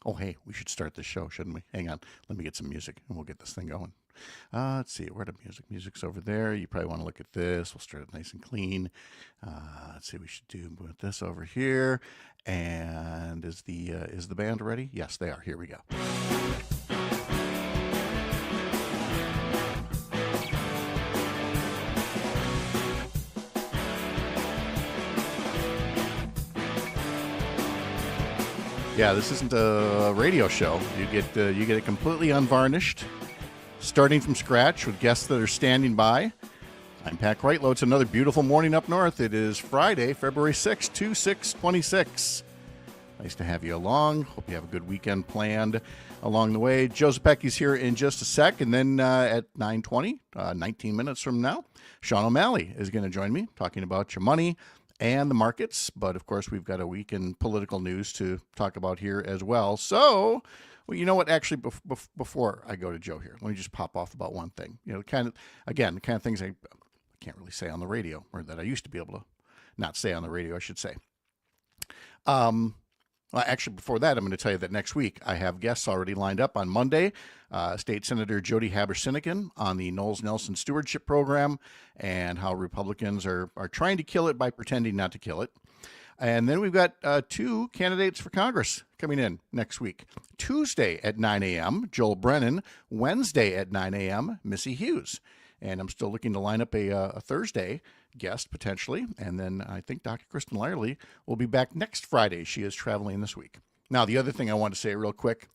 Oh, hey, we should start the show, shouldn't we? Hang on. Let me get some music and we'll get this thing going. Let's see. Where the music? Music's over there. You probably want to look at this. We'll start it nice and clean. Let's see. We should put this over here. And is the band ready? Yes, they are. Here we go. Yeah, this isn't a radio show. You get it completely unvarnished, starting from scratch with guests that are standing by. I'm Pat Kreitlow. It's another beautiful morning up north. It is Friday, February 6th, 2626. Nice to have you along. Hope you have a good weekend planned along the way. Joe Zepecki's here in just a sec, and then at 9:20, 19 minutes from now, Sean O'Malley is going to join me talking about your money and the markets. But of course, we've got a week in political news to talk about here as well. So, well, you know what? Actually, before I go to Joe here, let me just pop off about one thing. You know, the kind of things I can't really say on the radio, or that I used to be able to not say on the radio, I should say. Well, actually, before that, I'm going to tell you that next week I have guests already lined up. On Monday, State Senator Jody Haber-Sinnigan on the Knowles Nelson Stewardship Program and how Republicans are trying to kill it by pretending not to kill it. And then we've got two candidates for Congress coming in next week. Tuesday at 9 a.m., Joel Brennan. Wednesday at 9 a.m., Missy Hughes. And I'm still looking to line up a Thursday guest, potentially. And then I think Dr. Kristen Lyerly will be back next Friday. She is traveling this week. Now, the other thing I want to say real quick,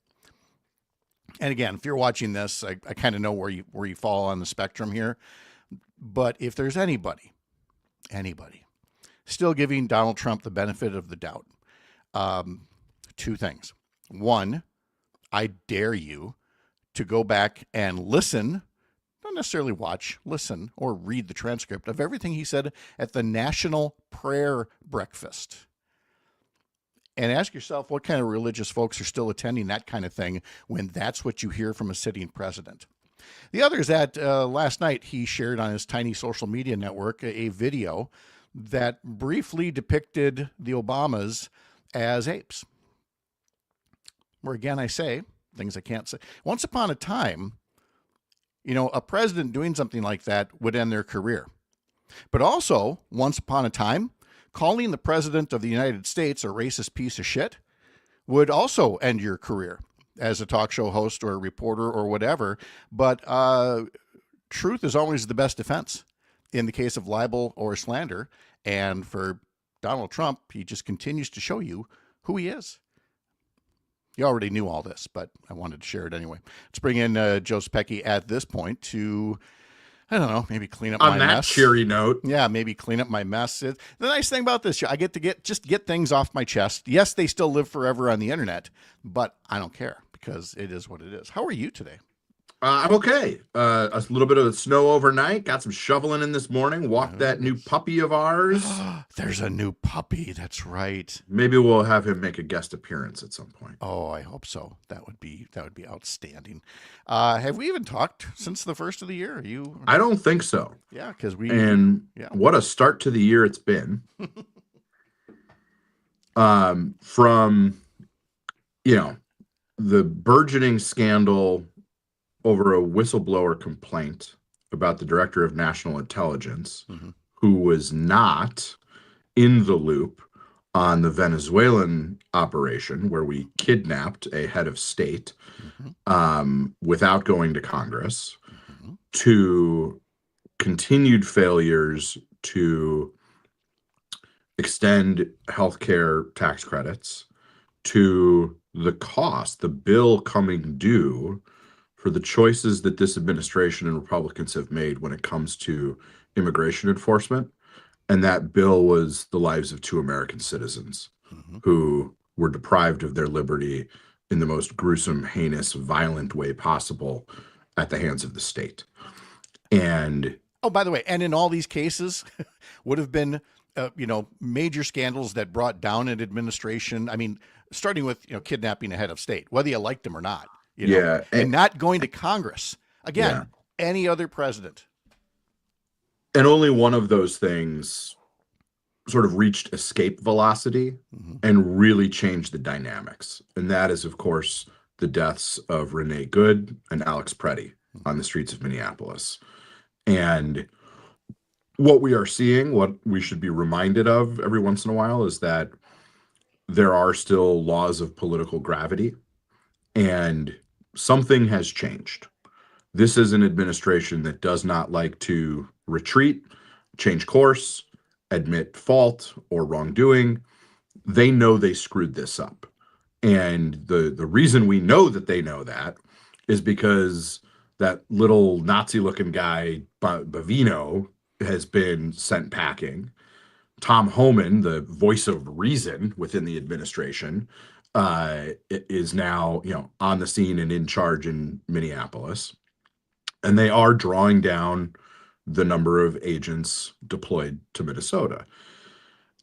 and again, if you're watching this, I kind of know where you fall on the spectrum here. But if there's anybody still giving Donald Trump the benefit of the doubt, two things. One, I dare you to go back and listen, not necessarily watch, listen, or read the transcript of everything he said at the National Prayer Breakfast. And ask yourself what kind of religious folks are still attending that kind of thing when that's what you hear from a sitting president. The other is that last night he shared on his tiny social media network a video that briefly depicted the Obamas as apes. Where again, I say things I can't say. Once upon a time, you know, a president doing something like that would end their career. But also, once upon a time, calling the president of the United States a racist piece of shit would also end your career as a talk show host or a reporter or whatever. But truth is always the best defense in the case of libel or slander. And for Donald Trump, he just continues to show you who he is. You already knew all this, but I wanted to share it anyway. Let's bring in Joe Zepecki at this point to, I don't know, maybe clean up my mess. On that cheery note. Yeah, maybe clean up my mess. The nice thing about this show, I get to get things off my chest. Yes, they still live forever on the internet, but I don't care because it is what it is. How are you today? I'm okay. A little bit of snow overnight. Got some shoveling in this morning. Walked that new puppy of ours. There's a new puppy. That's right. Maybe we'll have him make a guest appearance at some point. Oh, I hope so. That would be outstanding. Have we even talked since the first of the year? I don't think so. Yeah, because what a start to the year it's been. From the burgeoning scandal over a whistleblower complaint about the director of national intelligence, who was not in the loop on the Venezuelan operation where we kidnapped a head of state without going to Congress, to continued failures to extend healthcare tax credits, to the bill coming due for the choices that this administration and Republicans have made when it comes to immigration enforcement. And that bill was the lives of two American citizens who were deprived of their liberty in the most gruesome, heinous, violent way possible at the hands of the state. And oh, by the way, and in all these cases would have been, major scandals that brought down an administration. I mean, starting with, kidnapping a head of state, whether you liked them or not. And not going to Congress. Again, any other president. And only one of those things sort of reached escape velocity Hmm. and really changed the dynamics. And that is, of course, the deaths of Renee Good and Alex Preddy on the streets of Minneapolis. And what we are seeing, what we should be reminded of every once in a while, is that there are still laws of political gravity, and something has changed. This is an administration that does not like to retreat, change course, admit fault or wrongdoing. They know they screwed this up. And the reason we know that they know that is because that little Nazi looking guy, Bavino, has been sent packing. Tom Homan, the voice of reason within the administration, is now, on the scene and in charge in Minneapolis. And they are drawing down the number of agents deployed to Minnesota.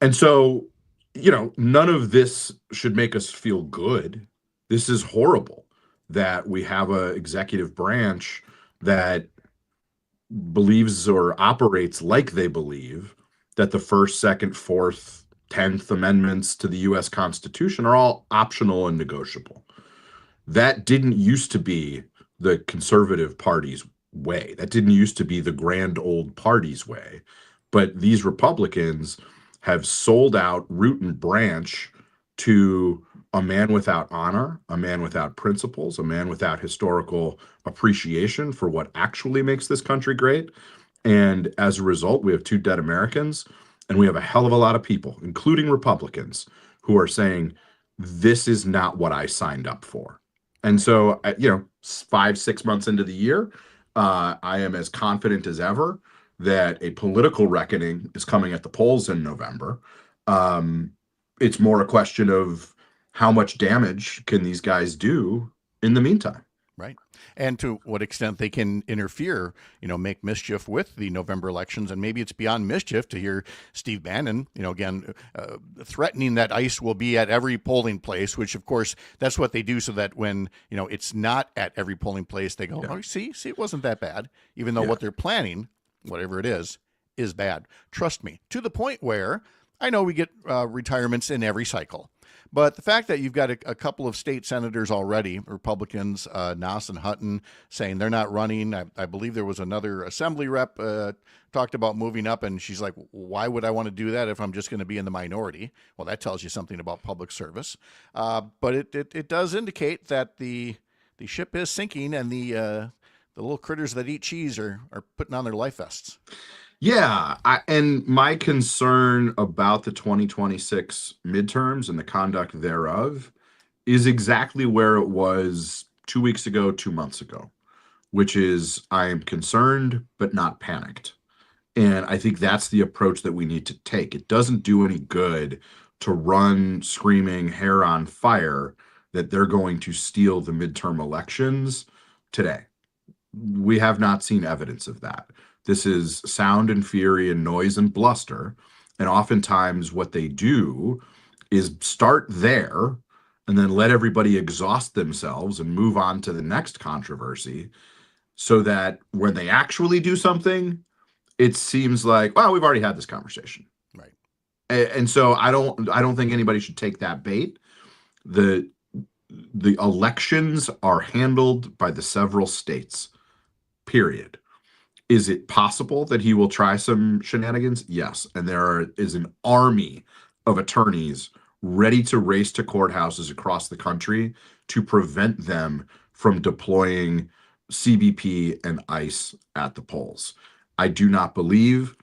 And so, none of this should make us feel good. This is horrible that we have a executive branch that believes or operates like they believe that the first, second, fourth, 10th amendments to the US Constitution are all optional and negotiable. That didn't used to be the conservative party's way. That didn't used to be the grand old party's way. But these Republicans have sold out root and branch to a man without honor, a man without principles, a man without historical appreciation for what actually makes this country great. And as a result, we have two dead Americans, and we have a hell of a lot of people, including Republicans, who are saying, this is not what I signed up for. And Right. so, 5, 6 months into the year, I am as confident as ever that a political reckoning is coming at the polls in November. Um, it's more a question of how much damage can these guys do in the meantime. Right. And to what extent they can interfere, make mischief with the November elections. And maybe it's beyond mischief to hear Steve Bannon, again, threatening that ICE will be at every polling place, which, of course, that's what they do so that when, it's not at every polling place, they go, Yeah, oh, see, it wasn't that bad, even though yeah, what they're planning, whatever it is bad. Trust me, to the point where I know we get retirements in every cycle. But the fact that you've got a couple of state senators already, Republicans, Noss and Hutton, saying they're not running. I believe there was another assembly rep talked about moving up, and she's like, why would I want to do that if I'm just going to be in the minority? Well, that tells you something about public service. But it does indicate that the ship is sinking, and the little critters that eat cheese are putting on their life vests. yeah. And my concern about the 2026 midterms and the conduct thereof is exactly where it was 2 weeks ago, 2 months ago, which is I am concerned but not panicked. And I think that's the approach that we need to take. It doesn't do any good to run screaming hair on fire that they're going to steal the midterm elections today. We have not seen evidence of that. This is sound and fury and noise and bluster. And oftentimes, what they do is start there and then let everybody exhaust themselves and move on to the next controversy so that when they actually do something, it seems like, well, we've already had this conversation. Right. And so I don't think anybody should take that bait. The the elections are handled by the several states. Period. Is it possible that he will try some shenanigans? Yes. And is an army of attorneys ready to race to courthouses across the country to prevent them from deploying CBP and ICE at the polls. I do not believe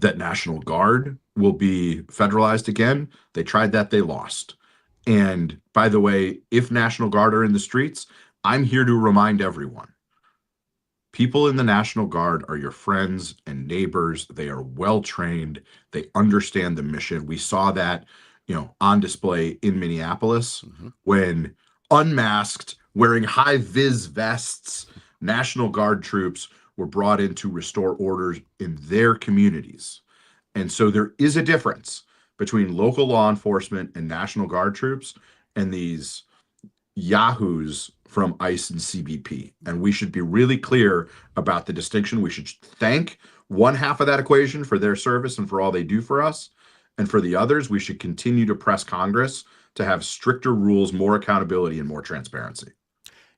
that National Guard will be federalized again. They tried that, they lost. And by the way, if National Guard are in the streets, I'm here to remind everyone people in the National Guard are your friends and neighbors. They are well trained. They understand the mission. We saw that, on display in Minneapolis Hmm. when unmasked, wearing high vis vests, National Guard troops were brought in to restore orders in their communities. And so there is a difference between local law enforcement and National Guard troops and these yahoos from ICE and CBP. And we should be really clear about the distinction. We should thank one half of that equation for their service and for all they do for us. And for the others, we should continue to press Congress to have stricter rules, more accountability, and more transparency.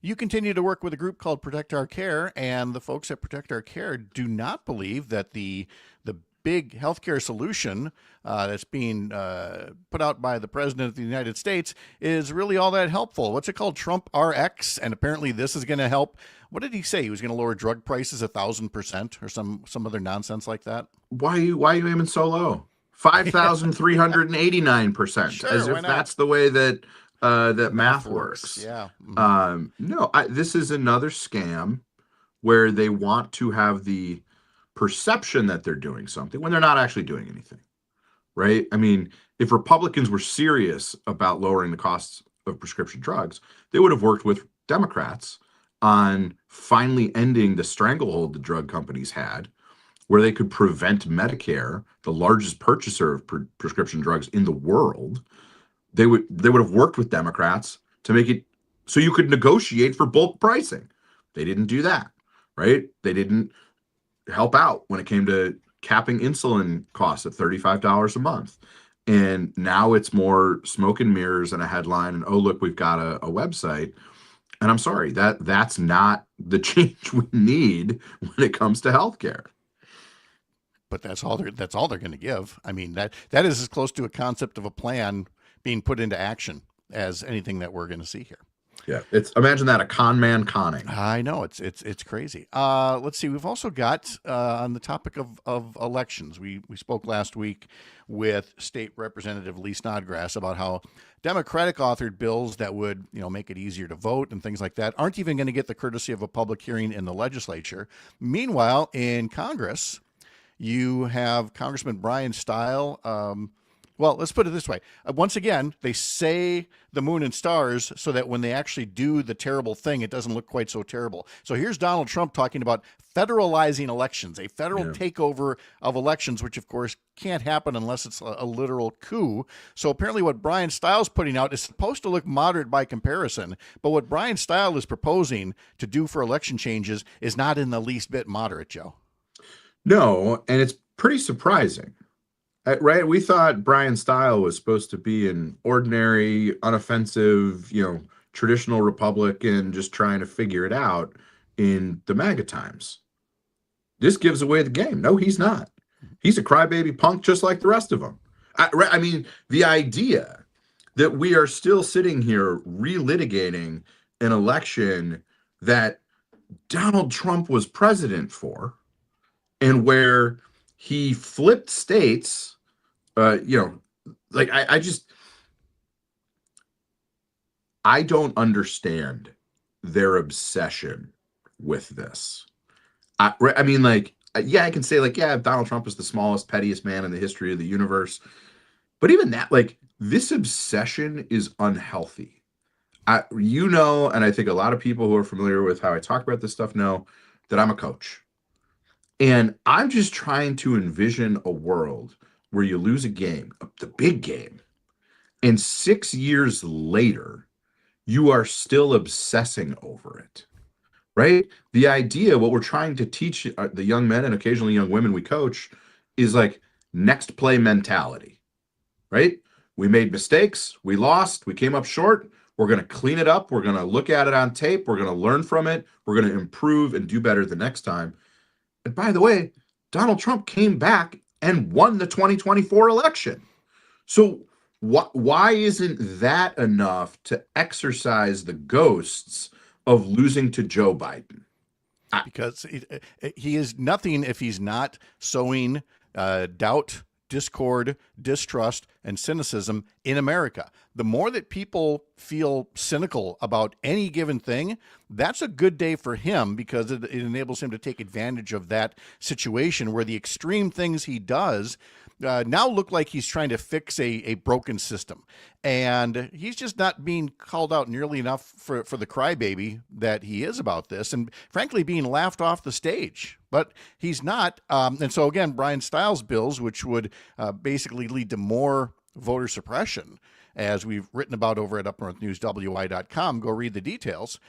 You continue to work with a group called Protect Our Care, and the folks at Protect Our Care do not believe that the big healthcare solution that's being put out by the president of the United States is really all that helpful. What's it called? Trump RX, and apparently this is going to help. What did he say? He was going to lower drug prices 1,000% or some other nonsense like that. Why are you aiming so low? 5,389%, as Sure, why if not? that's the way that that Math math works. works. Yeah. Hmm. No, this is another scam where they want to have the perception that they're doing something when they're not actually doing anything, right? I mean, if Republicans were serious about lowering the costs of prescription drugs, they would have worked with Democrats on finally ending the stranglehold the drug companies had, where they could prevent Medicare, the largest purchaser of prescription drugs in the world. They would have worked with Democrats to make it so you could negotiate for bulk pricing. They didn't do that, right? They didn't help out when it came to capping insulin costs at $35 a month. And now it's more smoke and mirrors and a headline and, oh, look, we've got a website. And I'm sorry, that's not the change we need when it comes to healthcare. But that's all they're going to give. I mean, that is as close to a concept of a plan being put into action as anything that we're going to see here. Yeah, it's imagine that, a con man conning. I know it's crazy. Let's see. We've also got on the topic of elections. We spoke last week with State Representative Lee Snodgrass about how Democratic authored bills that would make it easier to vote and things like that aren't even going to get the courtesy of a public hearing in the legislature. Meanwhile, in Congress, you have Congressman Brian Stile. Well, let's put it this way. Once again, they say the moon and stars so that when they actually do the terrible thing, it doesn't look quite so terrible. So here's Donald Trump talking about federalizing elections, a federal Yeah. takeover of elections, which of course can't happen unless it's a literal coup. So apparently what Brian Stiles putting out is supposed to look moderate by comparison, but what Brian Stile is proposing to do for election changes is not in the least bit moderate, Joe. No, and it's pretty surprising. Right? We thought Brian Style was supposed to be an ordinary, unoffensive, traditional Republican just trying to figure it out in the MAGA times. This gives away the game. No, he's not. He's a crybaby punk just like the rest of them. I mean, the idea that we are still sitting here relitigating an election that Donald Trump was president for, and where he flipped states, like I don't understand their obsession with this. I mean, like, yeah, I can say, like, yeah, Donald Trump is the smallest, pettiest man in the history of the universe. But even that, like, this obsession is unhealthy. And I think a lot of people who are familiar with how I talk about this stuff know that I'm a coach. And I'm just trying to envision a world where you lose a game, the big game, and 6 years later, you are still obsessing over it, right? The idea, what we're trying to teach the young men and occasionally young women we coach is like next play mentality, right? We made mistakes, we lost, we came up short. We're going to clean it up. We're going to look at it on tape. We're going to learn from it. We're going to improve and do better the next time. And by the way, Donald Trump came back and won the 2024 election. So why isn't that enough to exercise the ghosts of losing to Joe Biden? Because he is nothing if he's not sowing doubt, discord, distrust, and cynicism in America. The more that people feel cynical about any given thing, that's a good day for him because it enables him to take advantage of that situation where the extreme things he does now look like he's trying to fix a broken system. And he's just not being called out nearly enough for the crybaby that he is about this, and frankly, being laughed off the stage. But he's not. And so, again, Brian Stiles' bills, which would basically lead to more voter suppression, as we've written about over at upnorthnewswi.com. Go read the details.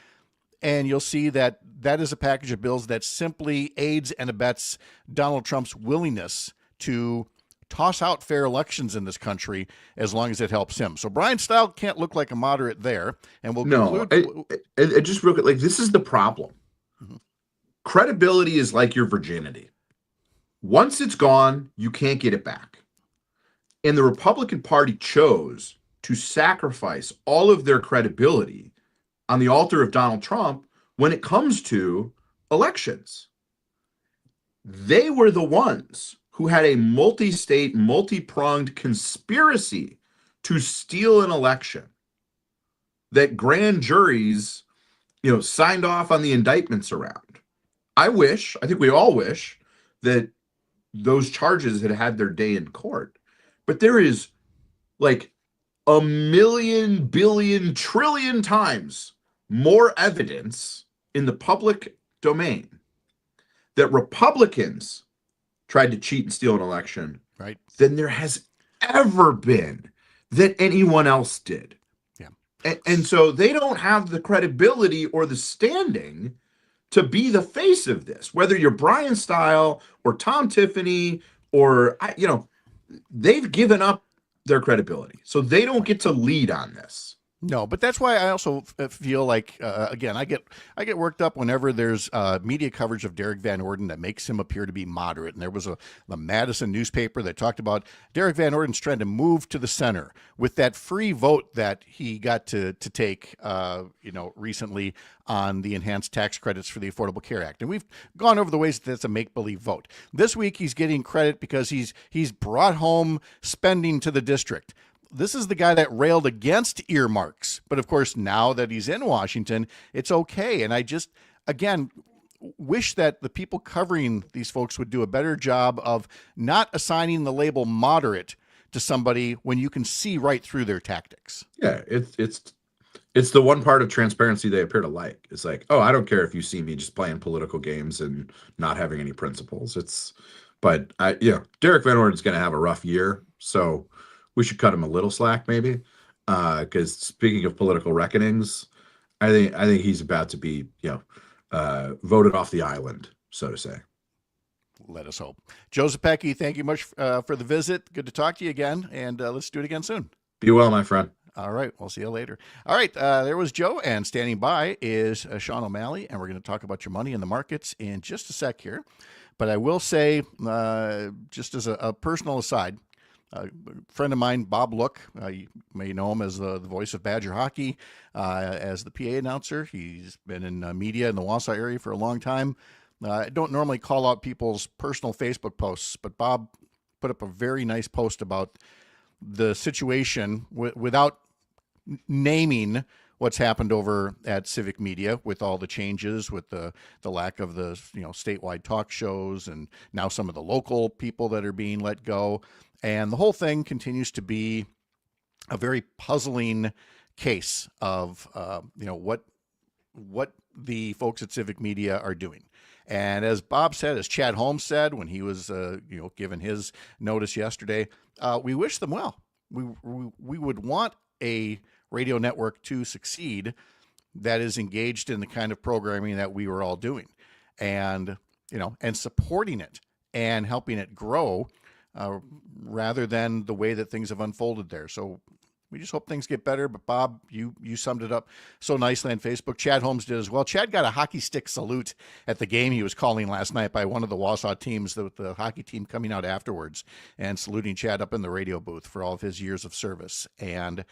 And you'll see that that is a package of bills that simply aids and abets Donald Trump's willingness to toss out fair elections in this country as long as it helps him. So Brian Style can't look like a moderate there. And we'll No, conclude. it just real quick, like this is the problem. Mhm. Credibility is like your virginity. Once it's gone, you can't get it back. And the Republican Party chose to sacrifice all of their credibility on the altar of Donald Trump when it comes to elections. They were the ones who had a multi-state, multi-pronged conspiracy to steal an election that grand juries, signed off on the indictments around. I think we all wish that those charges had had their day in court. But there is like a million, billion, trillion times more evidence in the public domain that Republicans tried to cheat and steal an election, right, than there has ever been that anyone else did. Yeah. And so they don't have the credibility or the standing to be the face of this, whether you're Brian Style or Tom Tiffany or, they've given up their credibility. So they don't get to lead on this. No, but that's why I also feel like, again, I get worked up whenever there's media coverage of Derek Van Orden that makes him appear to be moderate. And there was the Madison newspaper that talked about Derek Van Orden's trying to move to the center with that free vote that he got to take, recently on the enhanced tax credits for the Affordable Care Act. And we've gone over the ways that that's a make-believe vote. This week he's getting credit because he's brought home spending to the district. This is the guy that railed against earmarks. But of course, now that he's in Washington, it's okay. And I just, again, wish that the people covering these folks would do a better job of not assigning the label moderate to somebody when you can see right through their tactics. Yeah, it's the one part of transparency they appear to like. It's like, oh, I don't care if you see me just playing political games and not having any principles. But Derek Van Orden's going to have a rough year, so we should cut him a little slack, maybe. Because speaking of political reckonings, I think he's about to be, voted off the island, so to say. Let us hope. Joe Zepecki, thank you much for the visit. Good to talk to you again, and let's do it again soon. Be well, my friend. All right. We'll see you later. All right. There was Joe, and standing by is Sean O'Malley, and we're going to talk about your money in the markets in just a sec here. But I will say, just as a personal aside, a friend of mine, Bob Look, you may know him as the voice of Badger Hockey, as the PA announcer. He's been in media in the Wausau area for a long time. I don't normally call out people's personal Facebook posts, but Bob put up a very nice post about the situation without naming what's happened over at Civic Media with all the changes, with the lack of the statewide talk shows, and now some of the local people that are being let go. And the whole thing continues to be a very puzzling case of what the folks at Civic Media are doing. And as Bob said, as Chad Holmes said when he was given his notice yesterday, we wish them well. We would want a radio network to succeed that is engaged in the kind of programming that we were all doing, and supporting it and helping it grow, rather than the way that things have unfolded there. So we just hope things get better. But Bob, you summed it up so nicely on Facebook. Chad Holmes did as well. Chad got a hockey stick salute at the game he was calling last night by one of the Wausau teams, the hockey team coming out afterwards and saluting Chad up in the radio booth for all of his years of service. And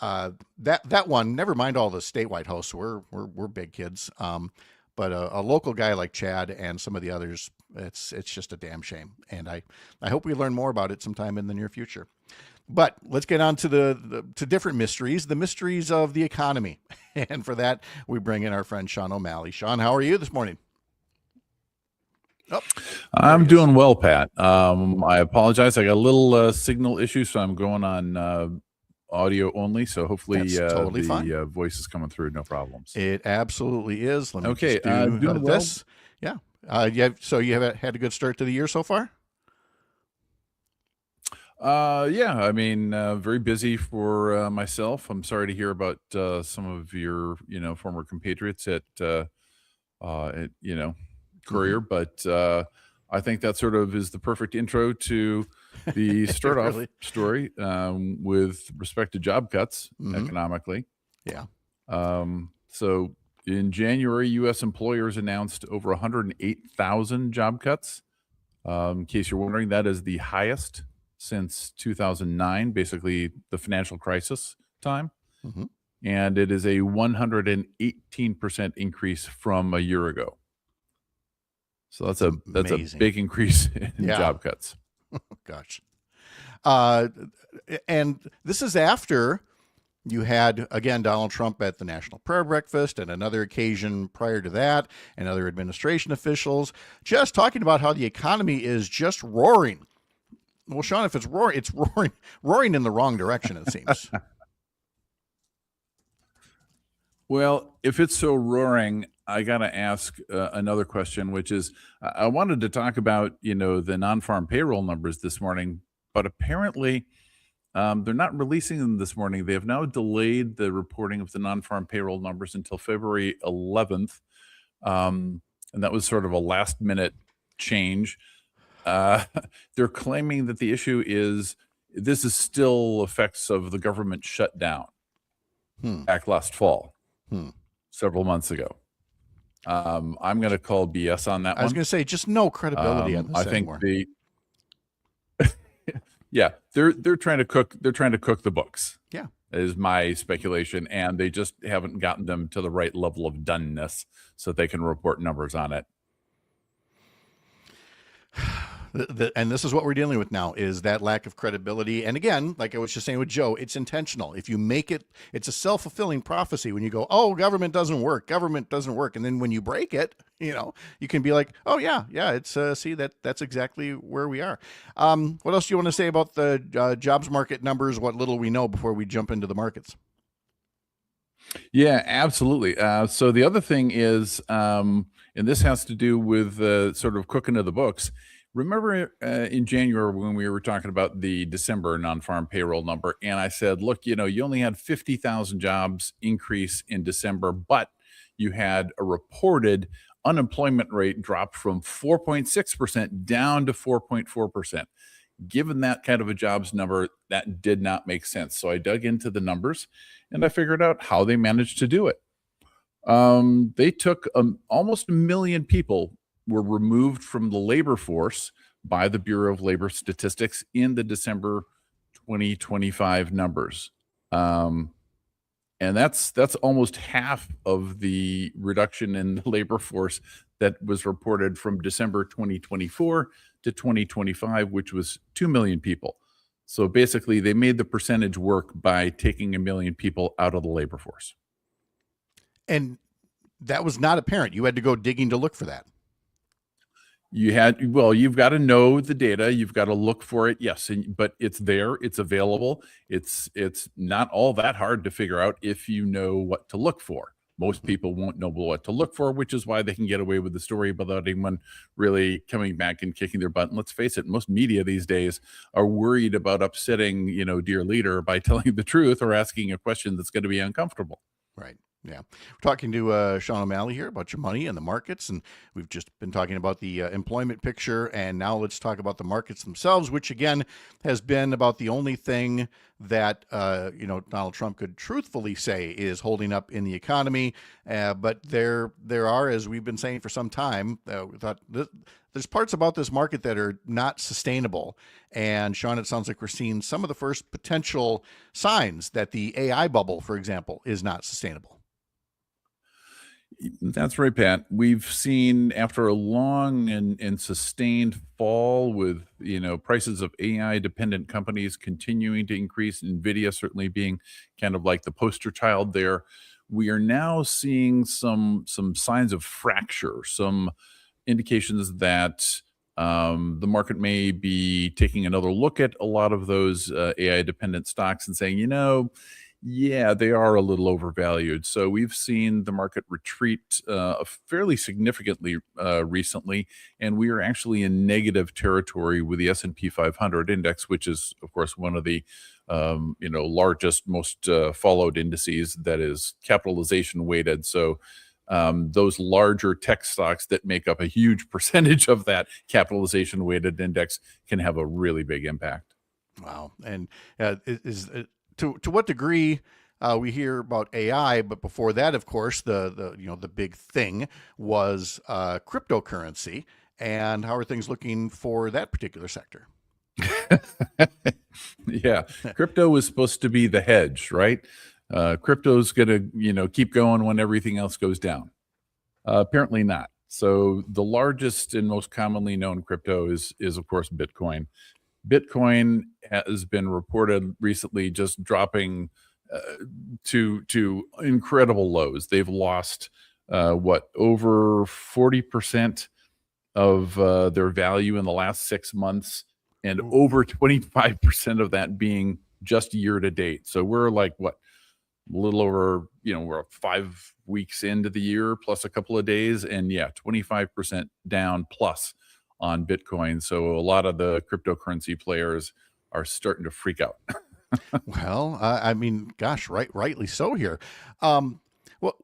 that one, never mind all the statewide hosts, we're big kids. But a local guy like Chad and some of the others, it's just a damn shame. And I hope we learn more about it sometime in the near future. But let's get on to to different mysteries, the mysteries of the economy. And for that, we bring in our friend Sean O'Malley. Sean, how are you this morning? Oh, I'm doing well, Pat. I apologize. I got a little signal issue, so I'm going on audio only. So hopefully totally the voice is coming through. No problems. It absolutely is. Let me okay. just do doing this. Well. Yeah. So you have had a good start to the year so far? Yeah, I mean, very busy for myself. I'm sorry to hear about some of your, former compatriots at Courier, but I think that sort of is the perfect intro to The start off Really? story with respect to job cuts economically. Yeah. So in January, U.S. employers announced over 108,000 job cuts. In case you're wondering, that is the highest since 2009, basically the financial crisis time. Mhm. And it is a 118% increase from a year ago. So that's a amazing. big increase in Yeah. job cuts. Gosh. And this is after you had, again, Donald Trump at the National Prayer Breakfast and another occasion prior to that, and other administration officials just talking about how the economy is just roaring. Well, Sean, if it's roaring in the wrong direction, it seems. Well, if it's so roaring, I got to ask another question, which is I wanted to talk about, the non-farm payroll numbers this morning, but apparently they're not releasing them this morning. They have now delayed the reporting of the non-farm payroll numbers until February 11th. And that was sort of a last minute change. They're claiming that the issue is this is still effects of the government shutdown back last fall, several months ago. I'm going to call BS on that one. I was going to say, just no credibility on this I think anymore. Yeah, they're trying to cook. They're trying to cook the books. Yeah, is my speculation, and they just haven't gotten them to the right level of doneness so they can report numbers on it. And this is what we're dealing with now, is that lack of credibility. And again, like I was just saying with Joe, it's intentional. If you make it, it's a self-fulfilling prophecy when you go, oh, government doesn't work. And then when you break it, you can be like, oh yeah, it's see, that's exactly where we are. What else do you want to say about the jobs market numbers? What little we know before we jump into the markets? Yeah, absolutely. So the other thing is, and this has to do with sort of cooking of the books. Remember in January when we were talking about the December non-farm payroll number, and I said, look, you only had 50,000 jobs increase in December, but you had a reported unemployment rate drop from 4.6% down to 4.4%. Given that kind of a jobs number, that did not make sense. So I dug into the numbers and I figured out how they managed to do it. They took almost 1 million people were removed from the labor force by the Bureau of Labor Statistics in the December 2025 numbers. And that's almost half of the reduction in the labor force that was reported from December 2024 to 2025, which was 2 million people. So basically, they made the percentage work by taking 1 million people out of the labor force. And that was not apparent. You had to go digging to look for that. You've got to know the data. You've got to look for it. Yes. But it's there. It's available. It's not all that hard to figure out if you know what to look for. Most people won't know what to look for, which is why they can get away with the story without anyone really coming back and kicking their butt. And let's face it, most media these days are worried about upsetting, dear leader by telling the truth or asking a question that's going to be uncomfortable. Right. Yeah. We're talking to Sean O'Malley here about your money and the markets. And we've just been talking about the employment picture. And now let's talk about the markets themselves, which again has been about the only thing that, Donald Trump could truthfully say is holding up in the economy. But there are, as we've been saying for some time, we thought there's parts about this market that are not sustainable. And Sean, it sounds like we're seeing some of the first potential signs that the AI bubble, for example, is not sustainable. That's right, Pat. We've seen after a long and sustained fall with, prices of AI dependent companies continuing to increase, NVIDIA certainly being kind of like the poster child there. We are now seeing some signs of fracture, some indications that the market may be taking another look at a lot of those AI dependent stocks and saying, yeah, they are a little overvalued. So we've seen the market retreat fairly significantly recently, and we are actually in negative territory with the S&P 500 index, which is, of course, one of the largest, most followed indices that is capitalization weighted. So those larger tech stocks that make up a huge percentage of that capitalization weighted index can have a really big impact. Wow. And to what degree we hear about AI, but before that, of course, the big thing was cryptocurrency. And how are things looking for that particular sector? Yeah, crypto was supposed to be the hedge, right? Crypto's going to, keep going when everything else goes down. Apparently not. So the largest and most commonly known crypto is of course Bitcoin. Bitcoin has been reported recently just dropping to incredible lows. They've lost over 40% of their value in the last 6 months, and over 25% of that being just year to date. So we're like a little over, we're 5 weeks into the year plus a couple of days, and 25% down plus on Bitcoin. So a lot of the cryptocurrency players are starting to freak out. Well, I mean, gosh, rightly so here. Well,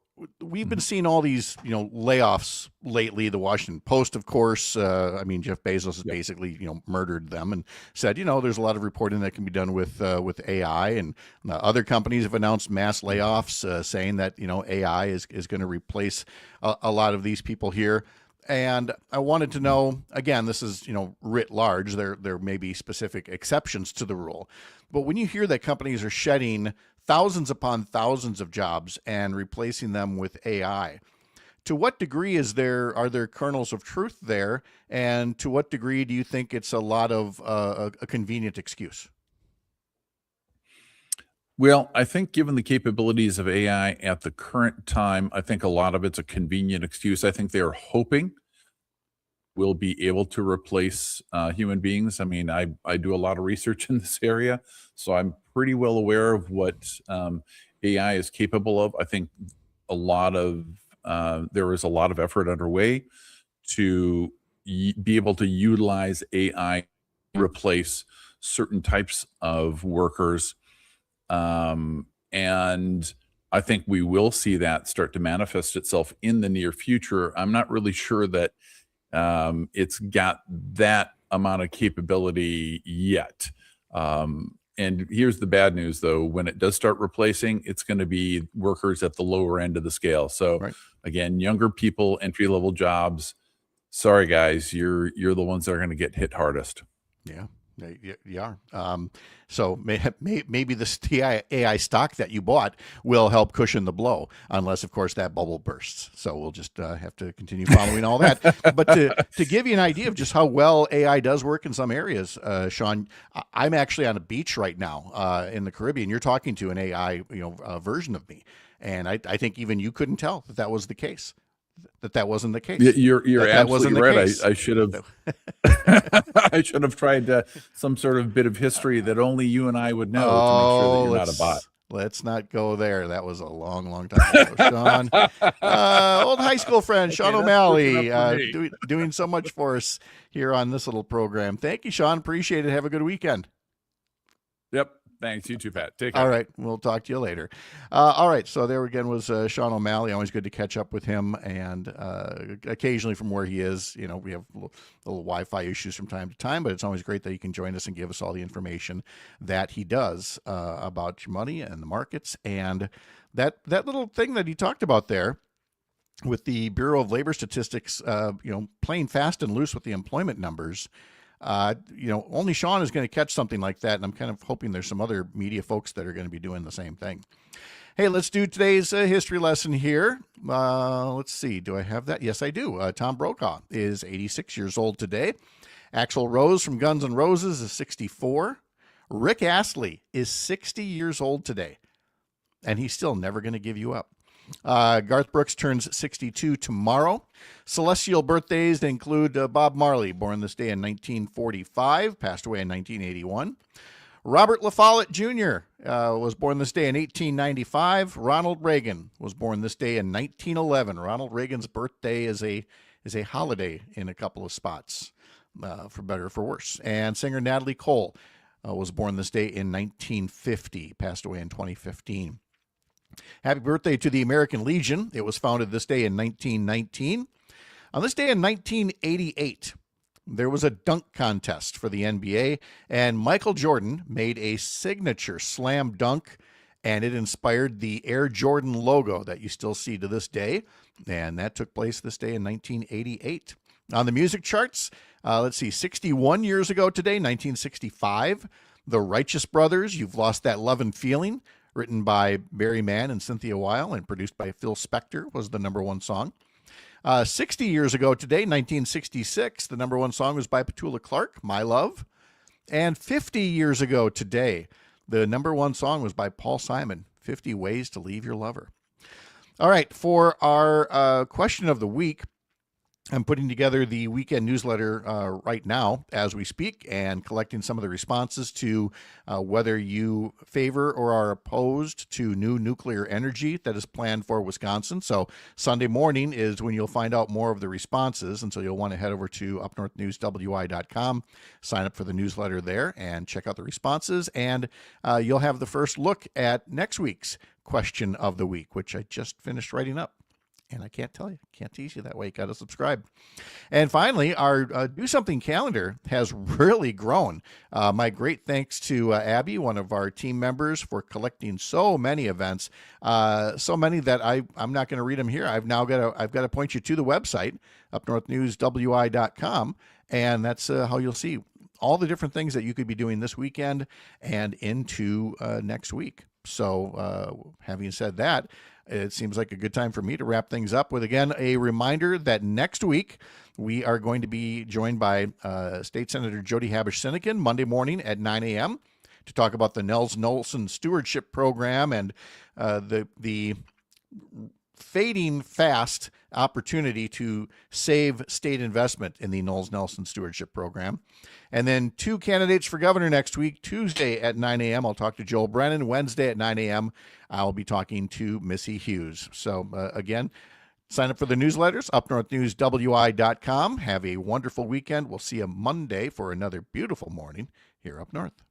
we've been seeing all these, layoffs lately. The Washington Post, of course. I mean, Jeff Bezos has basically, murdered them and said, there's a lot of reporting that can be done with AI, and other companies have announced mass layoffs, saying that AI is going to replace a lot of these people here. And I wanted to know, again, this is, writ large. There may be specific exceptions to the rule. But when you hear that companies are shedding thousands upon thousands of jobs and replacing them with AI, to what degree are there kernels of truth there? And to what degree do you think it's a lot of a convenient excuse? Well, I think given the capabilities of AI at the current time, I think a lot of it's a convenient excuse. I think they're hoping we'll be able to replace human beings. I mean, I do a lot of research in this area, so I'm pretty well aware of what AI is capable of. I think there is a lot of effort underway to be able to utilize AI to replace certain types of workers. And I think we will see that start to manifest itself in the near future. I'm not really sure that it's got that amount of capability yet. And here's the bad news, though. When it does start replacing, it's going to be workers at the lower end of the scale. So again, younger people, entry-level jobs. Sorry, guys, you're the ones that are going to get hit hardest. Yeah. You are. So maybe this AI stock that you bought will help cushion the blow, unless, of course, that bubble bursts. So we'll just have to continue following all that. But to give you an idea of just how well AI does work in some areas, Sean, I'm actually on a beach right now in the Caribbean. You're talking to an AI version of me, and I think even you couldn't tell that was the case. That wasn't the case. You're absolutely right. I should have I should have tried some sort of bit of history that only you and I would know to make sure that you're not a bot. Let's not go there. That was a long time ago, Sean. Old high school friend, Sean O'Malley, doing so much for us here on this little program. Thank you, Sean. Appreciate it. Have a good weekend. Yep. Thanks. You too, Pat. Take care. All right. We'll talk to you later. All right. So there again was Sean O'Malley. Always good to catch up with him. And occasionally from where he is, we have little Wi-Fi issues from time to time, but it's always great that he can join us and give us all the information that he does about your money and the markets. And that little thing that he talked about there with the Bureau of Labor Statistics, playing fast and loose with the employment numbers. Only Sean is going to catch something like that, and I'm kind of hoping there's some other media folks that are going to be doing the same thing. Hey, let's do today's history lesson here. Let's see. Do I have that? Yes, I do. Tom Brokaw is 86 years old today. Axl Rose from Guns N' Roses is 64. Rick Astley is 60 years old today, and he's still never going to give you up. Garth Brooks turns 62 tomorrow. Celestial birthdays include Bob Marley, born this day in 1945, passed away in 1981. Robert La Follette Jr. Was born this day in 1895. Ronald Reagan was born this day in 1911. Ronald Reagan's birthday is a holiday in a couple of spots, for better or for worse. And singer Natalie Cole was born this day in 1950, passed away in 2015. Happy birthday to the American Legion. It was founded this day in 1919. On this day in 1988, there was a dunk contest for the NBA, and Michael Jordan made a signature slam dunk, and it inspired the Air Jordan logo that you still see to this day, and that took place this day in 1988. On the music charts, let's see, 61 years ago today, 1965, The Righteous Brothers, You've Lost That Lovin' Feeling, written by Barry Mann and Cynthia Weil and produced by Phil Spector, was the number one song. 60 years ago today, 1966, the number one song was by Petula Clark, My Love. And 50 years ago today, the number one song was by Paul Simon, 50 Ways to Leave Your Lover. All right, for our question of the week, I'm putting together the weekend newsletter right now as we speak and collecting some of the responses to whether you favor or are opposed to new nuclear energy that is planned for Wisconsin. So Sunday morning is when you'll find out more of the responses. And so you'll want to head over to upnorthnewswi.com, sign up for the newsletter there and check out the responses. And you'll have the first look at next week's question of the week, which I just finished writing up. And I can't tell you, can't tease you that way. Got to subscribe. And finally, our Do Something calendar has really grown. My great thanks to Abby, one of our team members, for collecting so many events, so many that I'm not going to read them here. I've got to point you to the website, upnorthnewswi.com, and that's how you'll see all the different things that you could be doing this weekend and into next week. So having said that, it seems like a good time for me to wrap things up with, again, a reminder that next week we are going to be joined by State Senator Jody Habush-Sinekin Monday morning at 9 a.m. to talk about the Nels Nelson Stewardship Program and the fading fast opportunity to save state investment in the Knowles Nelson Stewardship Program. And then 2 candidates for governor next week, Tuesday at 9 a.m. I'll talk to Joel Brennan. Wednesday at 9 a.m. I'll be talking to Missy Hughes. So again, sign up for the newsletters, upnorthnewswi.com. Have a wonderful weekend. We'll see you Monday for another beautiful morning here up north.